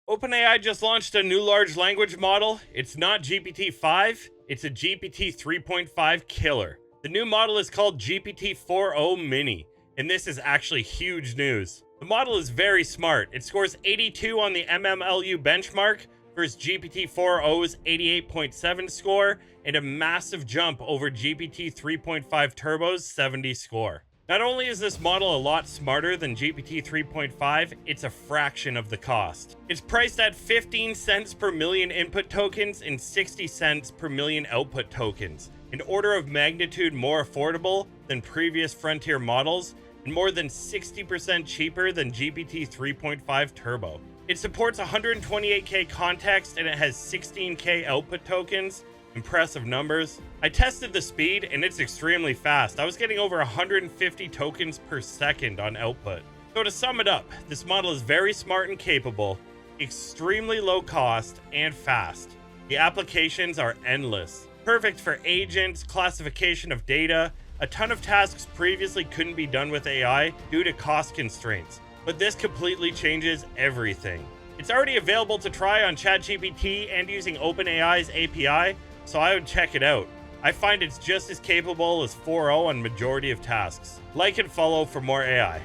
OpenAI just launched a new large language model. It's not GPT-5, it's a GPT 3.5 killer. The new model is called GPT-4o Mini, and this is actually huge news. The model is very smart. It scores 82 on the MMLU benchmark versus GPT-4o's 88.7 score, and a massive jump over GPT 3.5 Turbo's 70 score. Not only is this model a lot smarter than GPT 3.5, it's a fraction of the cost. It's priced at 15 cents per million input tokens and 60 cents per million output tokens, an order of magnitude more affordable than previous frontier models, and more than 60% cheaper than GPT 3.5 Turbo. It supports 128K context and it has 16K output tokens. Impressive numbers. I tested the speed and it's extremely fast. I was getting over 150 tokens per second on output. So to sum it up, this model is very smart and capable, extremely low cost, and fast. The applications are endless. Perfect for agents, classification of data. A ton of tasks previously couldn't be done with AI due to cost constraints, but this completely changes everything. It's already available to try on ChatGPT and using OpenAI's API, so I would check it out. I find it's just as capable as 4o on majority of tasks. Like and follow for more AI.